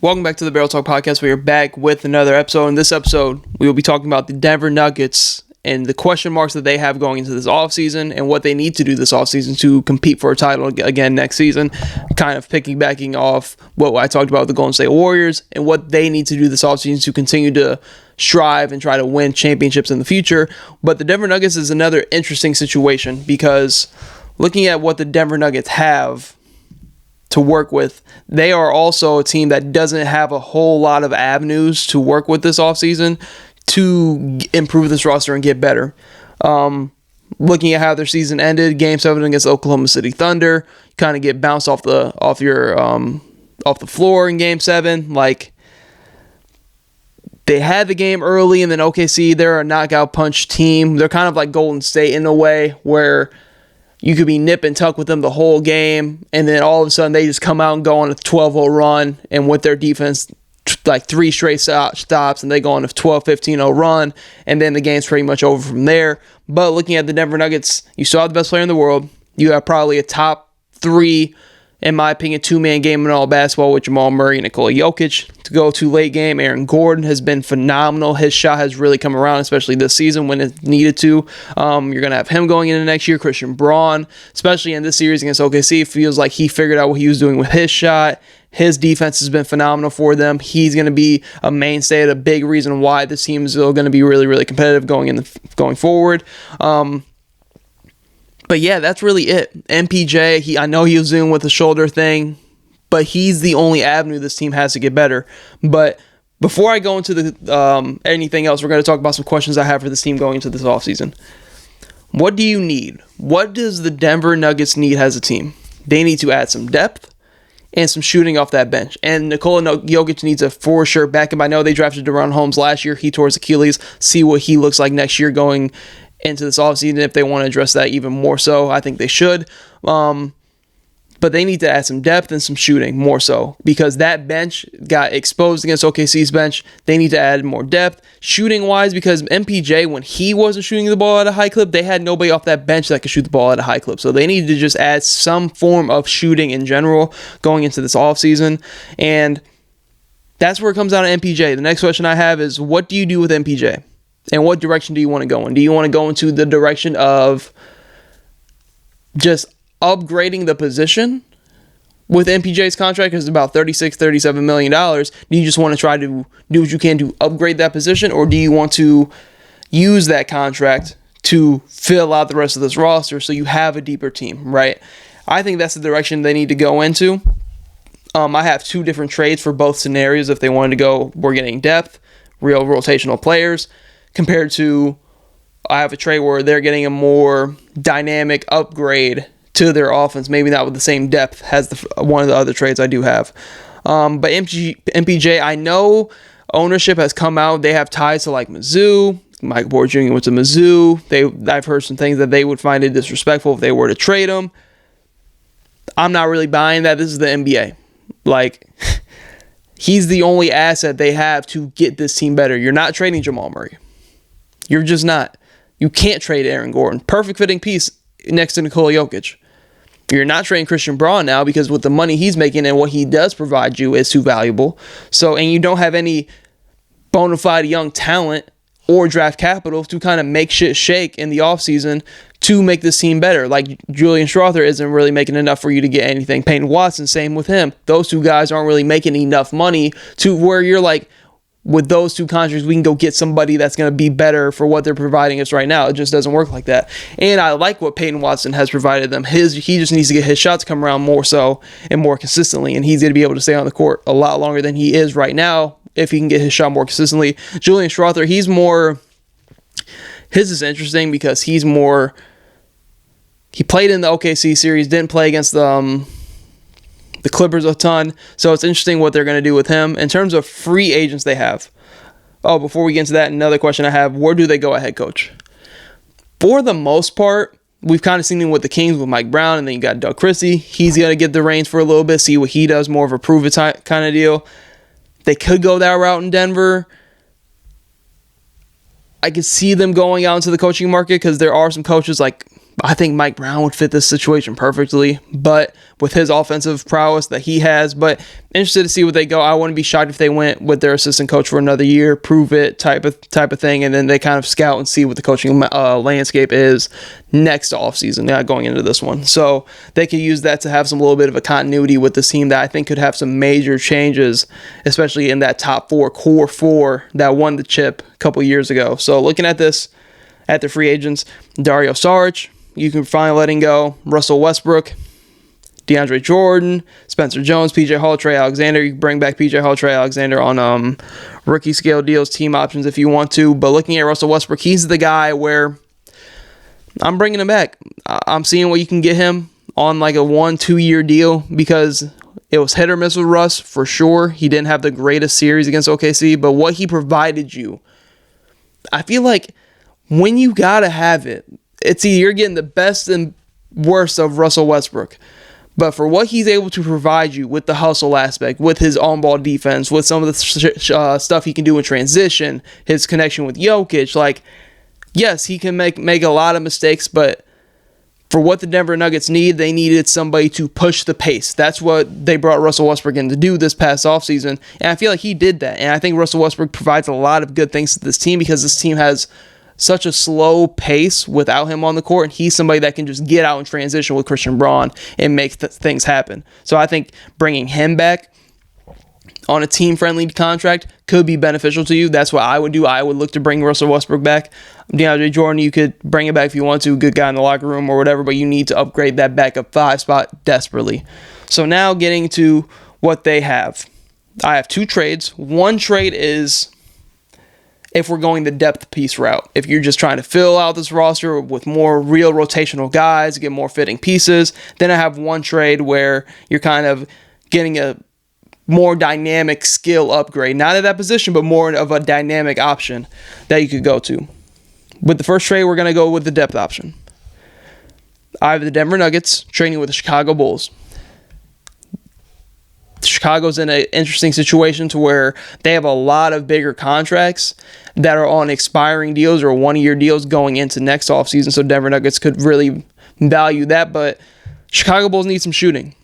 Welcome back to the Barrel Talk Podcast. We are back with another episode. In this episode, we will be talking about the Denver Nuggets and the question marks that they have going into this offseason and what they need to do this offseason to compete for a title again next season. Kind of piggybacking off what I talked about with the Golden State Warriors and what they need to do this offseason to continue to strive and try to win championships in the future. But the Denver Nuggets is another interesting situation because looking at what the Denver Nuggets have to work with, they are also a team that doesn't have a whole lot of avenues to work with this offseason to improve this roster and get better. Looking at how their season ended, Game 7 against Oklahoma City Thunder, you kind of get bounced off the floor in Game 7. Like, they had the game early, and then OKC, they're a knockout punch team. They're kind of like Golden State in a way where you could be nip and tuck with them the whole game, and then all of a sudden they just come out and go on a 12-0 run, and with their defense, like 3 straight stops, and they go on a 12-15-0 run, and then the game's pretty much over from there. But looking at the Denver Nuggets, you saw the best player in the world. You have probably a top 3, in my opinion, 2-man game in all basketball with Jamal Murray and Nikola Jokic. To go to late game, Aaron Gordon has been phenomenal. His shot has really come around, especially this season when it needed to. You're going to have him going into next year. Christian Braun, especially in this series against OKC, feels like he figured out what he was doing with his shot. His defense has been phenomenal for them. He's going to be a mainstay, a big reason why this team is still going to be really, really competitive going forward. But yeah, that's really it. MPJ, I know he was dealing with the shoulder thing, but he's the only avenue this team has to get better. But before I go into the anything else, we're going to talk about some questions I have for this team going into this offseason. What do you need? What does the Denver Nuggets need as a team? They need to add some depth and some shooting off that bench. And Nikola Jokic needs a for sure backup. I know they drafted DeRozan Holmes last year. He tore his Achilles. See what he looks like next year going into this offseason. If they want to address that even more so, I think they should. But they need to add some depth and some shooting more so because that bench got exposed against OKC's bench. They need to add more depth shooting-wise because MPJ, when he wasn't shooting the ball at a high clip, they had nobody off that bench that could shoot the ball at a high clip. So they need to just add some form of shooting in general going into this offseason. And that's where it comes down to MPJ. The next question I have is, what do you do with MPJ? And what direction do you want to go in? Do you want to go into the direction of just upgrading the position with MPJ's contract? Because it's about $36-37 million. Do you just want to try to do what you can to upgrade that position? Or do you want to use that contract to fill out the rest of this roster so you have a deeper team, right? I think that's the direction they need to go into. I have 2 different trades for both scenarios. If they wanted to go, we're getting depth, real rotational players, compared to I have a trade where they're getting a more dynamic upgrade to their offense, maybe not with the same depth as one of the other trades I do have. But MPJ, I know ownership has come out. They have ties to like Mizzou. Michael Porter Jr. went to Mizzou. I've heard some things that they would find it disrespectful if they were to trade him. I'm not really buying that. This is the NBA. Like, he's the only asset they have to get this team better. You're not trading Jamal Murray. You're just not. You can't trade Aaron Gordon. Perfect fitting piece next to Nikola Jokic. You're not trading Christian Braun now because with the money he's making and what he does provide you is too valuable. So, and you don't have any bona fide young talent or draft capital to kind of make shit shake in the offseason to make this team better. Like, Julian Strawther isn't really making enough for you to get anything. Peyton Watson, same with him. Those 2 guys aren't really making enough money to where you're like, with those 2 contracts, we can go get somebody that's going to be better for what they're providing us right now. It just doesn't work like that. And I like what Peyton Watson has provided them. He just needs to get his shots come around more so and more consistently, and he's going to be able to stay on the court a lot longer than he is right now if he can get his shot more consistently. Julian Strawther, his is interesting because he played in the OKC series, didn't play against the Clippers a ton, so it's interesting what they're going to do with him. In terms of free agents they have, before we get into that, another question I have, where do they go at head coach? For the most part, we've kind of seen him with the Kings with Mike Brown, and then you got Doug Christie. He's going to get the reins for a little bit, see what he does, more of a prove-it kind of deal. They could go that route in Denver. I could see them going out into the coaching market because there are some coaches like I think Mike Brown would fit this situation perfectly, but with his offensive prowess that he has. But interested to see what they go. I wouldn't be shocked if they went with their assistant coach for another year, prove it type of thing, and then they kind of scout and see what the coaching landscape is next offseason, not going into this one. So they could use that to have some little bit of a continuity with this team that I think could have some major changes, especially in that top four, core four that won the chip a couple years ago. So looking at this, at the free agents, Dario Saric, you can finally letting go. Russell Westbrook, DeAndre Jordan, Spencer Jones, PJ Hall, Trey Alexander. You can bring back PJ Hall, Trey Alexander on rookie scale deals, team options if you want to. But looking at Russell Westbrook, he's the guy where I'm bringing him back. I'm seeing what you can get him on like a 1-2 year deal, because it was hit or miss with Russ for sure. He didn't have the greatest series against OKC, but what he provided you, I feel like when you gotta have it, it's either you're getting the best and worst of Russell Westbrook. But for what he's able to provide you with the hustle aspect, with his on-ball defense, with some of the stuff he can do in transition, his connection with Jokic, like, yes, he can make a lot of mistakes, but for what the Denver Nuggets need, they needed somebody to push the pace. That's what they brought Russell Westbrook in to do this past offseason, and I feel like he did that. And I think Russell Westbrook provides a lot of good things to this team, because this team has such a slow pace without him on the court, and he's somebody that can just get out and transition with Christian Braun and make things happen. So I think bringing him back on a team-friendly contract could be beneficial to you. That's what I would do. I would look to bring Russell Westbrook back. DeAndre Jordan, you could bring it back if you want to, good guy in the locker room or whatever, but you need to upgrade that backup 5 spot desperately. So now getting to what they have. I have 2 trades. One trade is if we're going the depth piece route. If you're just trying to fill out this roster with more real rotational guys, get more fitting pieces, then I have one trade where you're kind of getting a more dynamic skill upgrade. Not at that position, but more of a dynamic option that you could go to. With the first trade, we're going to go with the depth option. I have the Denver Nuggets trading with the Chicago Bulls. Chicago's in an interesting situation to where they have a lot of bigger contracts that are on expiring deals or 1-year deals going into next offseason, so Denver Nuggets could really value that, but Chicago Bulls need some shooting.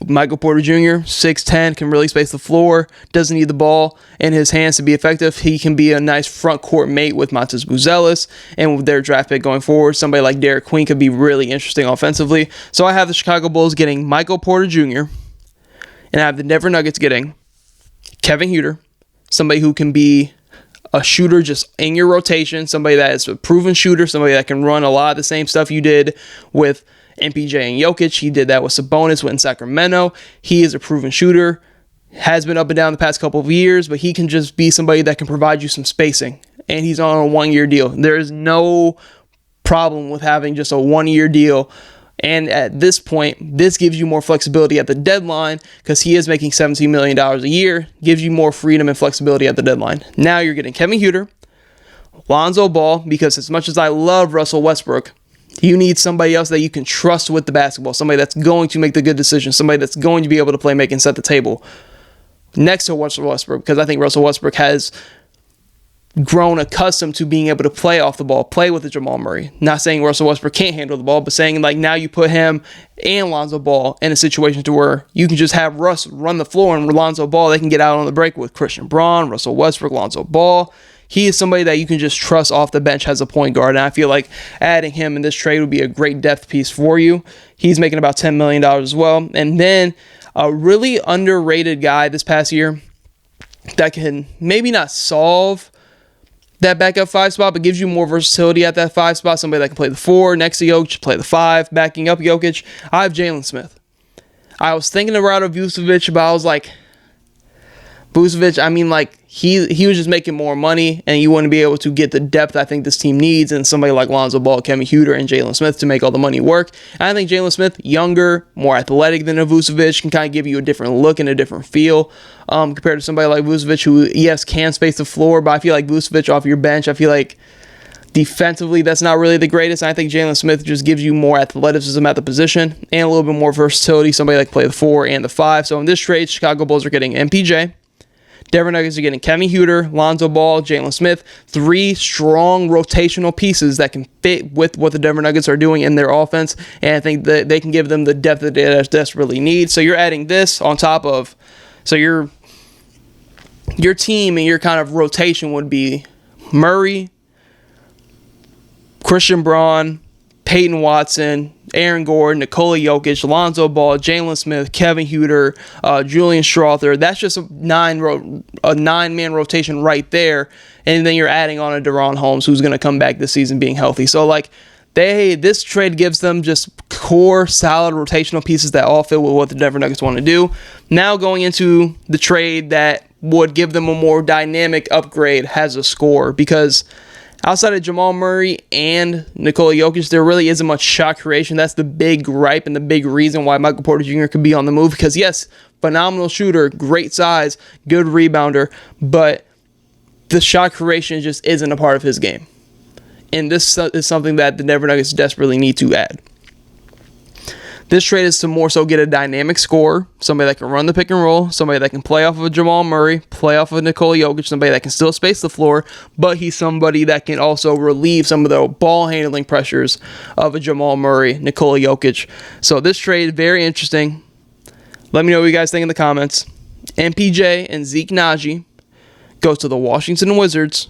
Michael Porter Jr., 6'10", can really space the floor, doesn't need the ball in his hands to be effective. He can be a nice front court mate with Montes Buzelis, and with their draft pick going forward, somebody like Derek Queen could be really interesting offensively. So I have the Chicago Bulls getting Michael Porter Jr., and I have the Denver Nuggets getting Kevin Huerter, somebody who can be a shooter just in your rotation, somebody that is a proven shooter, somebody that can run a lot of the same stuff you did with MPJ and Jokic. He did that with Sabonis in Sacramento. He is a proven shooter, has been up and down the past couple of years, but he can just be somebody that can provide you some spacing, and he's on a 1-year deal. There is no problem with having just a 1-year deal. And at this point, this gives you more flexibility at the deadline, because he is making $17 million a year, gives you more freedom and flexibility at the deadline. Now you're getting Kevin Huerter, Lonzo Ball, because as much as I love Russell Westbrook, you need somebody else that you can trust with the basketball, somebody that's going to make the good decisions, somebody that's going to be able to play, make, and set the table next to Russell Westbrook, because I think Russell Westbrook has grown accustomed to being able to play off the ball, play with the Jamal Murray. Not saying Russell Westbrook can't handle the ball, but saying like now you put him and Lonzo Ball in a situation to where you can just have Russ run the floor, and Lonzo Ball, they can get out on the break with Christian Braun, Russell Westbrook, Lonzo Ball. He is somebody that you can just trust off the bench as a point guard, and I feel like adding him in this trade would be a great depth piece for you. He's making about $10 million as well. And then a really underrated guy this past year that can maybe not solve that backup 5 spot, but gives you more versatility at that 5 spot. Somebody that can play the 4 next to Jokic, play the 5, backing up Jokic. I have Jalen Smith. I was thinking about Vucevic, but I was like, Vucevic, I mean, like, he was just making more money, and you wouldn't be able to get the depth I think this team needs, and somebody like Lonzo Ball, Kevin Huerter, and Jalen Smith to make all the money work. And I think Jalen Smith, younger, more athletic than a Vucevic, can kind of give you a different look and a different feel compared to somebody like Vucevic, who, yes, can space the floor, but I feel like Vucevic off your bench, I feel like defensively, that's not really the greatest. I think Jalen Smith just gives you more athleticism at the position and a little bit more versatility, somebody that can play the 4 and the 5. So in this trade, Chicago Bulls are getting MPJ, Denver Nuggets are getting Kevin Huerter, Lonzo Ball, Jalen Smith, 3 strong rotational pieces that can fit with what the Denver Nuggets are doing in their offense, and I think that they can give them the depth that they desperately need. So you're adding this on top of, so your team and your kind of rotation would be Murray, Christian Braun, Peyton Watson, Aaron Gordon, Nikola Jokic, Lonzo Ball, Jalen Smith, Kevin Huerter, Julian Strawther. That's just a 9-man rotation right there. And then you're adding on a De'Ron Holmes, who's going to come back this season being healthy. So, like, this trade gives them just core, solid rotational pieces that all fit with what the Denver Nuggets want to do. Now going into the trade that would give them a more dynamic upgrade has a score, because outside of Jamal Murray and Nikola Jokic, there really isn't much shot creation. That's the big gripe and the big reason why Michael Porter Jr. could be on the move. Because, yes, phenomenal shooter, great size, good rebounder, but the shot creation just isn't a part of his game. And this is something that the Denver Nuggets desperately need to add. This trade is to more so get a dynamic scorer, somebody that can run the pick and roll, somebody that can play off of Jamal Murray, play off of Nikola Jokic, somebody that can still space the floor, but he's somebody that can also relieve some of the ball handling pressures of a Jamal Murray, Nikola Jokic. So this trade, very interesting. Let me know what you guys think in the comments. MPJ and Zeke Naji goes to the Washington Wizards.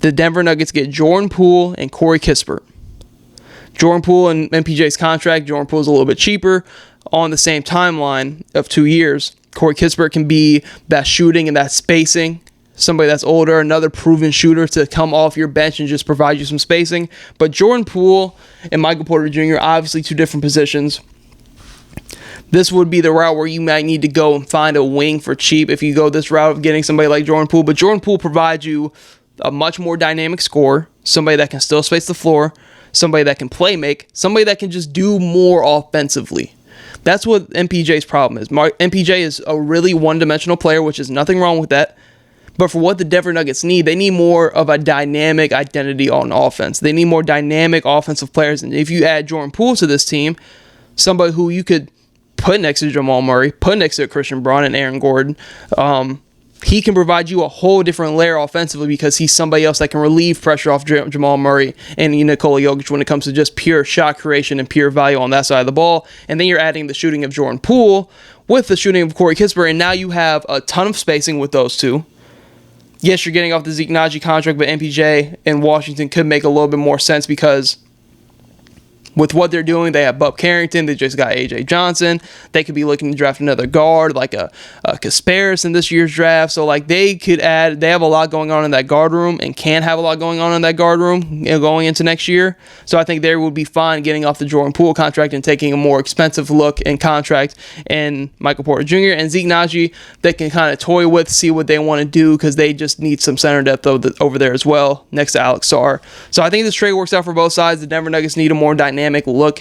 The Denver Nuggets get Jordan Poole and Corey Kispert. Jordan Poole and MPJ's contract, Jordan Poole's a little bit cheaper on the same timeline of 2 years. Corey Kispert can be that shooting and that spacing, somebody that's older, another proven shooter to come off your bench and just provide you some spacing. But Jordan Poole and Michael Porter Jr., obviously 2 different positions. This would be the route where you might need to go and find a wing for cheap if you go this route of getting somebody like Jordan Poole. But Jordan Poole provides you a much more dynamic scorer, somebody that can still space the floor, somebody that can play make, somebody that can just do more offensively. That's what MPJ's problem is. MPJ is a really one-dimensional player, which is nothing wrong with that. But for what the Denver Nuggets need, they need more of a dynamic identity on offense. They need more dynamic offensive players. And if you add Jordan Poole to this team, somebody who you could put next to Jamal Murray, put next to Christian Braun and Aaron Gordon, he can provide you a whole different layer offensively, because he's somebody else that can relieve pressure off Jamal Murray and Nikola Jokic when it comes to just pure shot creation and pure value on that side of the ball. And then you're adding the shooting of Jordan Poole with the shooting of Corey Kispert, and now you have a ton of spacing with those two. Yes, you're getting off the Zeke Naji contract, but MPJ in Washington could make a little bit more sense, because with what they're doing, they have Bub Carrington. They just got A.J. Johnson. They could be looking to draft another guard, like a Kasparis in this year's draft. So, like, they could add. They have a lot going on in that guard room, and can have a lot going on in that guard room, going into next year. So, I think they would be fine getting off the Jordan Poole contract and taking a more expensive look and contract in Michael Porter Jr. and Zeke Naji. They can kind of toy with, see what they want to do, because they just need some center depth over there as well, next to Alex Sarr. So, I think this trade works out for both sides. The Denver Nuggets need a more dynamic look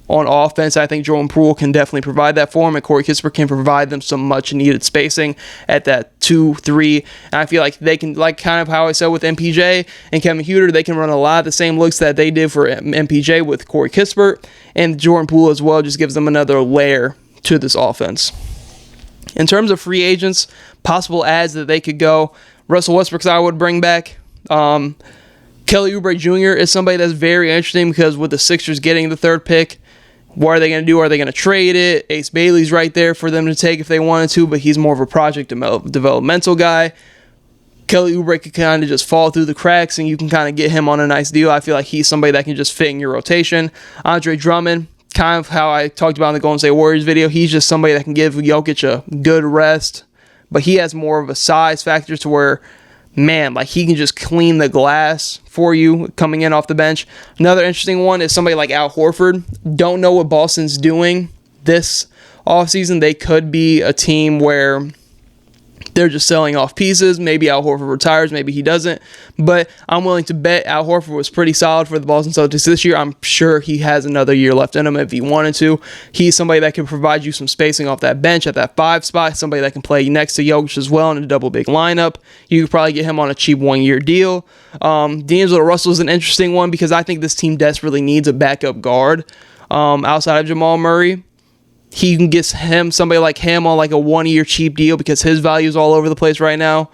on offense. I think Jordan Poole can definitely provide that for him, and Corey Kispert can provide them some much needed spacing at that 2-3. And I feel like they can, like kind of how I said with MPJ and Kevin Huerter, they can run a lot of the same looks that they did for MPJ with Corey Kispert, and Jordan Poole as well just gives them another layer to this offense. In terms of free agents, possible adds that they could go, Russell Westbrook I would bring back. Kelly Oubre Jr. is somebody that's very interesting, because with the Sixers getting the 3rd pick, what are they going to do? Are they going to trade it? Ace Bailey's right there for them to take if they wanted to, but he's more of a project developmental guy. Kelly Oubre could kind of just fall through the cracks, and you can kind of get him on a nice deal. I feel like he's somebody that can just fit in your rotation. Andre Drummond, kind of how I talked about in the Golden State Warriors video, he's just somebody that can give Jokic a good rest, but he has more of a size factor to where, man, like, he can just clean the glass for you coming in off the bench. Another interesting one is somebody like Al Horford. Don't know what Boston's doing this offseason. They could be a team where they're just selling off pieces. Maybe Al Horford retires, maybe he doesn't. But I'm willing to bet Al Horford was pretty solid for the Boston Celtics this year. I'm sure he has another year left in him if he wanted to. He's somebody that can provide you some spacing off that bench at that 5 spot, somebody that can play next to Jokic as well in a double big lineup. You could probably get him on a cheap 1-year deal. D'Angelo Russell is an interesting one, because I think this team desperately needs a backup guard outside of Jamal Murray. he can get somebody like him on like a 1-year cheap deal because his value is all over the place right now.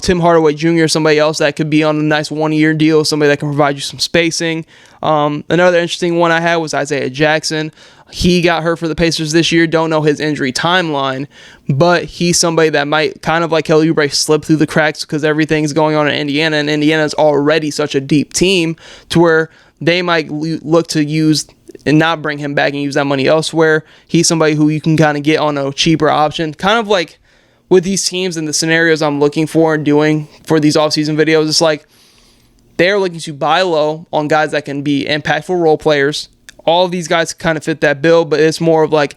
Tim Hardaway Jr., somebody else that could be on a nice 1-year deal, somebody that can provide you some spacing. Another interesting one I had was Isaiah Jackson. He got hurt for the Pacers this year. Don't know his injury timeline, but he's somebody that might, kind of like Kelly Oubre, slip through the cracks because everything's going on in Indiana, and Indiana's already such a deep team to where they might look to use and not bring him back and use that money elsewhere. He's somebody who you can kind of get on a cheaper option. Kind of like with these teams and the scenarios I'm looking for and doing for these offseason videos, it's like they're looking to buy low on guys that can be impactful role players. All of these guys kind of fit that bill, but it's more of like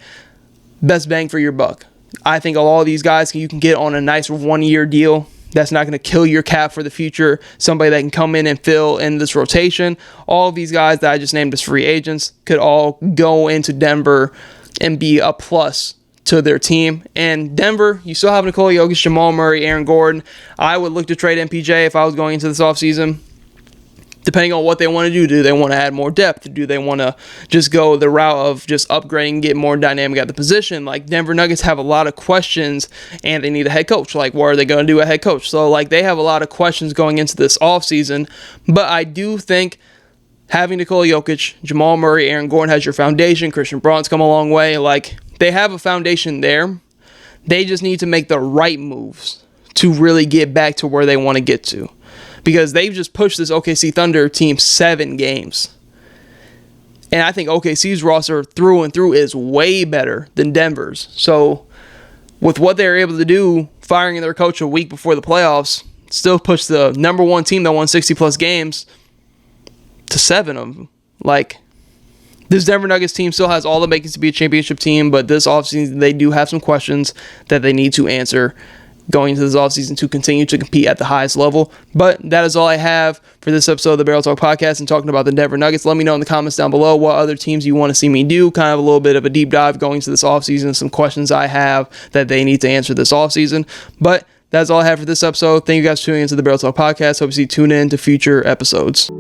best bang for your buck. I think all of these guys you can get on a nice 1-year deal that's not going to kill your cap for the future. Somebody that can come in and fill in this rotation. All of these guys that I just named as free agents could all go into Denver and be a plus to their team. And Denver, you still have Nikola Jokic, Jamal Murray, Aaron Gordon. I would look to trade MPJ if I was going into this offseason. Depending on what they want to do. Do they want to add more depth? Do they want to just go the route of just upgrading, get more dynamic at the position? Like, Denver Nuggets have a lot of questions, and they need a head coach. Like, what are they going to do at head coach? So, like, they have a lot of questions going into this offseason. But I do think having Nikola Jokic, Jamal Murray, Aaron Gordon has your foundation. Christian Braun's come a long way. Like, they have a foundation there. They just need to make the right moves to really get back to where they want to get to. Because they've just pushed this OKC Thunder team 7 games. And I think OKC's roster through and through is way better than Denver's. So with what they're able to do, firing their coach a week before the playoffs, still push the number 1 team that won 60-plus games to 7 of them. Like, this Denver Nuggets team still has all the makings to be a championship team, but this offseason they do have some questions that they need to answer going into this offseason to continue to compete at the highest level. But that is all I have for this episode of the Barrel Talk Podcast and talking about the Denver Nuggets. Let me know in the comments down below what other teams you want to see me do. Kind of a little bit of a deep dive going into this offseason, some questions I have that they need to answer this offseason. But that's all I have for this episode. Thank you guys for tuning into the Barrel Talk Podcast. Hope you tune in to future episodes.